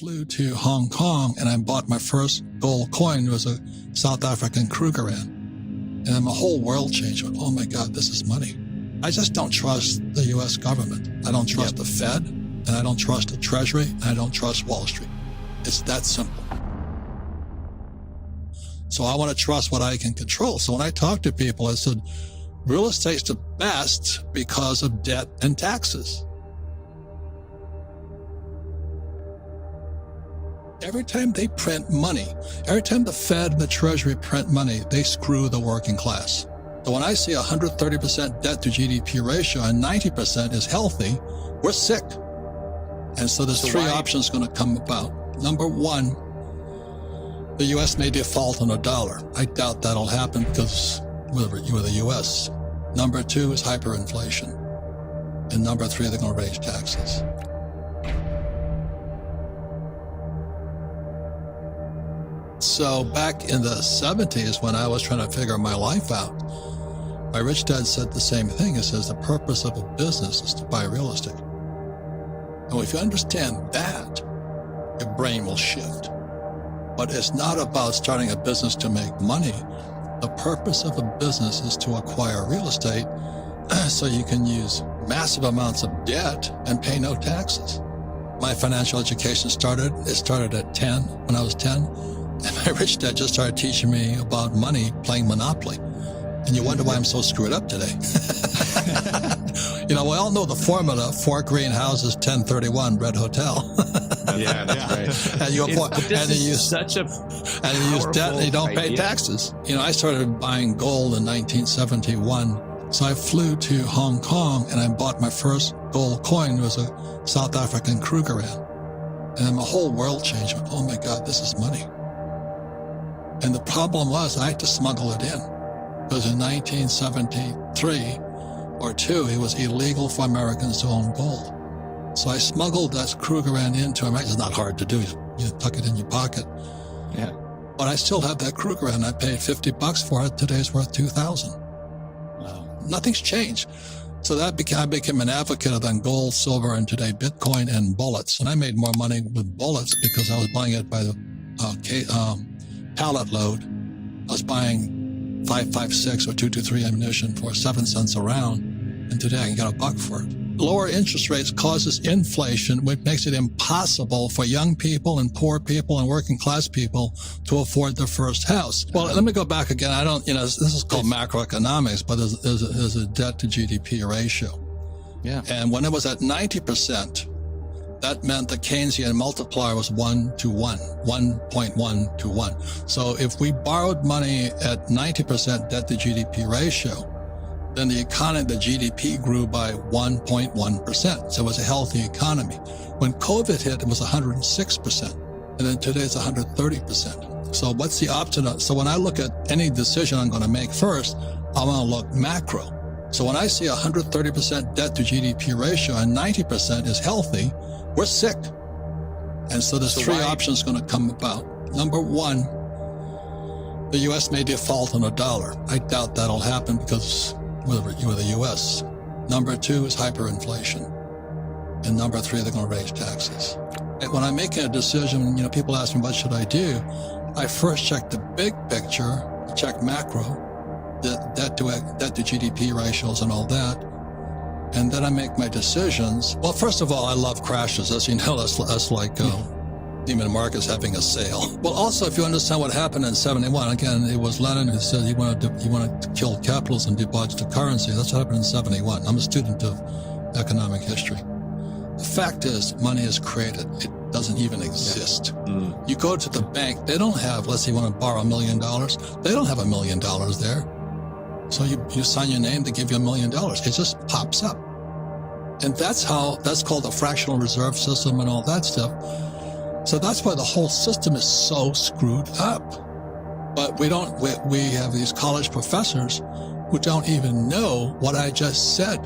flew to Hong Kong and I bought my first gold coin. It was a South African Krugerrand. And then my whole world changed. Oh my God, this is money. I just don't trust the U.S. government. I don't trust the Fed, and I don't trust the Treasury, and I don't trust Wall Street. It's that simple. So I want to trust what I can control. So when I talk to people, I said, real estate's the best because of debt and taxes. Every time they print money, every time the Fed and the Treasury print money, they screw the working class. So when I see 130% debt to GDP ratio and 90% is healthy, we're sick. And so there's three options going to come about. Number one, the U.S. may default on a dollar. I doubt that'll happen because we're the U.S. Number two is hyperinflation. And number three, they're going to raise taxes. So back in the 70s, when I was trying to figure my life out, my rich dad said the same thing. He says the purpose of a business is to buy real estate. And if you understand that, your brain will shift. But it's not about starting a business to make money. The purpose of a business is to acquire real estate so you can use massive amounts of debt and pay no taxes. My financial education started at 10, when I was 10. And my rich dad just started teaching me about money playing Monopoly. And you wonder why I'm so screwed up today. We all know the formula: 4 green houses, 1031, red hotel. Yeah, that's right. And you use debt and you don't pay taxes. I started buying gold in 1971. So I flew to Hong Kong and I bought my first gold coin. It was a South African Krugerrand. And then my whole world changed. Oh my God, this is money. And the problem was I had to smuggle it in. Because in 1973 or 2, it was illegal for Americans to own gold. So I smuggled that Krugerrand into America. It's not hard to do. You tuck it in your pocket. Yeah. But I still have that Krugerrand. I paid $50 for it. Today's worth $2,000. Wow. Nothing's changed. So I became an advocate of then gold, silver, and today Bitcoin and bullets. And I made more money with bullets because I was buying it by the pallet load. I was buying 5.56 or 223 ammunition for 7 cents a round, and today I can get $1 for it. Lower interest rates causes inflation, which makes it impossible for young people and poor people and working class people to afford their first house. Well, let me go back again. This is called macroeconomics, but there's a debt to GDP ratio. Yeah. And when it was at 90%, that meant the Keynesian multiplier was 1 to 1, 1.1 to 1. So if we borrowed money at 90% debt to GDP ratio, then the GDP grew by 1.1%. So it was a healthy economy. When COVID hit, it was 106%. And then today it's 130%. So what's the option? So when I look at any decision I'm going to make first, I want to look macro. So when I see 130% debt to GDP ratio and 90% is healthy, we're sick. And so there's three options going to come about. Number one, the U.S. may default on a dollar. I doubt that'll happen because we're the U.S. Number two is hyperinflation. And number three, they're going to raise taxes. And when I'm making a decision, people ask me, what should I do? I first check the big picture, check macro, the debt to GDP ratios and all that. And then I make my decisions. Well, first of all, I love crashes. As you know, that's like Neiman Marcus having a sale. Well, also, if you understand what happened in 71, again, it was Lenin who said he wanted to kill capitalism, debauch the currency. That's what happened in 71. I'm a student of economic history. The fact is, money is created. It doesn't even exist. Mm. You go to the bank, they don't have, let's say you want to borrow $1 million. They don't have $1 million there. So you sign your name, they give you $1 million. It just pops up. And that's called the fractional reserve system and all that stuff. So that's why the whole system is so screwed up. But we have these college professors who don't even know what I just said.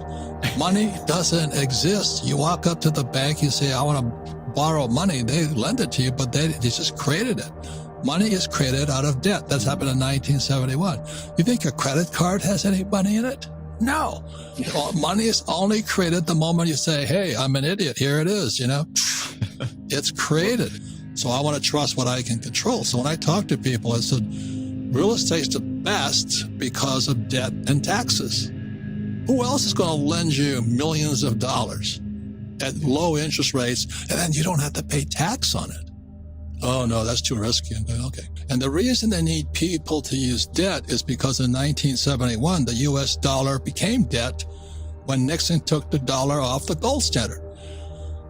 Money doesn't exist. You walk up to the bank, you say, I want to borrow money. They lend it to you, but they just created it. Money is created out of debt. That's happened in 1971. You think your credit card has any money in it? No. Money is only created the moment you say, hey, I'm an idiot. Here it is, It's created. So I want to trust what I can control. So when I talk to people, I said, real estate's the best because of debt and taxes. Who else is going to lend you millions of dollars at low interest rates, and then you don't have to pay tax on it? Oh, no, that's too risky. Okay. And the reason they need people to use debt is because in 1971, the U.S. dollar became debt when Nixon took the dollar off the gold standard.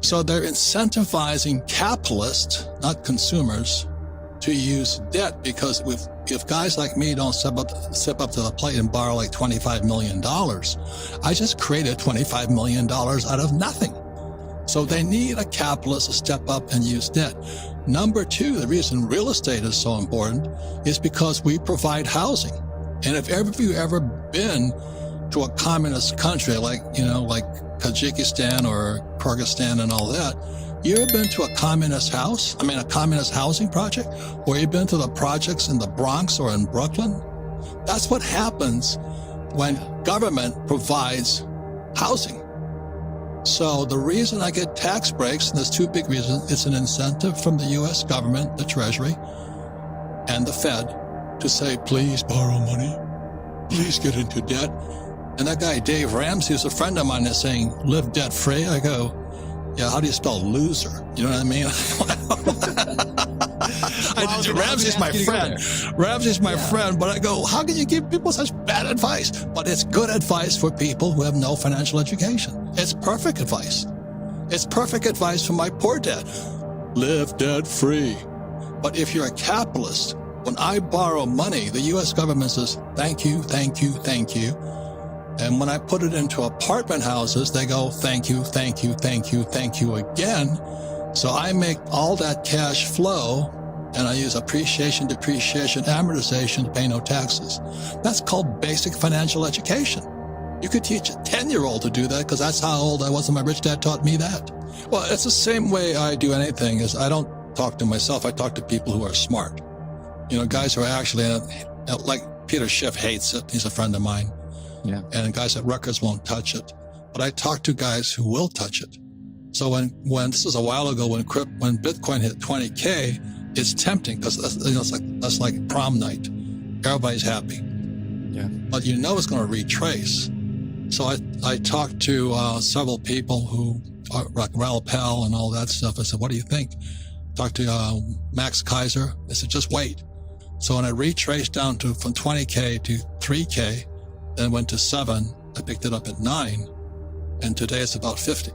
So they're incentivizing capitalists, not consumers, to use debt, because if guys like me don't step up to the plate and borrow like $25 million, I just created $25 million out of nothing. So they need a capitalist to step up and use debt. Number two, the reason real estate is so important is because we provide housing. And if you ever been to a communist country like Tajikistan or Kyrgyzstan and all that, you ever been to a communist housing project? Or you've been to the projects in the Bronx or in Brooklyn? That's what happens when government provides housing. So the reason I get tax breaks, and there's two big reasons, it's an incentive from the U.S. government, the Treasury, and the Fed to say, please borrow money, please get into debt. And that guy, Dave Ramsey, who's a friend of mine, is saying, live debt free. I go, yeah, how do you spell loser? You know what I mean? Ramsey's my friend. Ramsey's my friend, but I go, how can you give people such bad advice? But it's good advice for people who have no financial education. It's perfect advice. It's perfect advice for my poor dad. Live debt free. But if you're a capitalist, when I borrow money, the U.S. government says, thank you, thank you, thank you. And when I put it into apartment houses, they go, thank you, thank you, thank you, thank you again. So I make all that cash flow, and I use appreciation, depreciation, amortization to pay no taxes. That's called basic financial education. You could teach a 10-year-old to do that, because that's how old I was when my rich dad taught me that. Well, it's the same way I do anything. Is I don't talk to myself. I talk to people who are smart. You know, guys who are actually, like Peter Schiff hates it. He's a friend of mine. Yeah. And guys at Rutgers won't touch it. But I talk to guys who will touch it. So when this is a while ago, when Bitcoin hit 20K, it's tempting, because that's like prom night. Everybody's happy. Yeah. But you know it's going to retrace. So I talked to several people who are like Raoul Pal and all that stuff. I said, what do you think? Talked to Max Kaiser. I said, just wait. So when I retraced down from 20K to 3K, then went to 7, I picked it up at 9, and today it's about 50.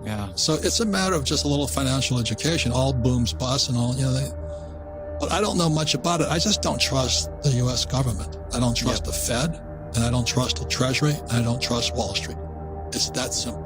Yeah. So it's a matter of just a little financial education. All booms bust and all, but I don't know much about it. I just don't trust the U.S. government. I don't trust the Fed, and I don't trust the Treasury, and I don't trust Wall Street. It's that simple.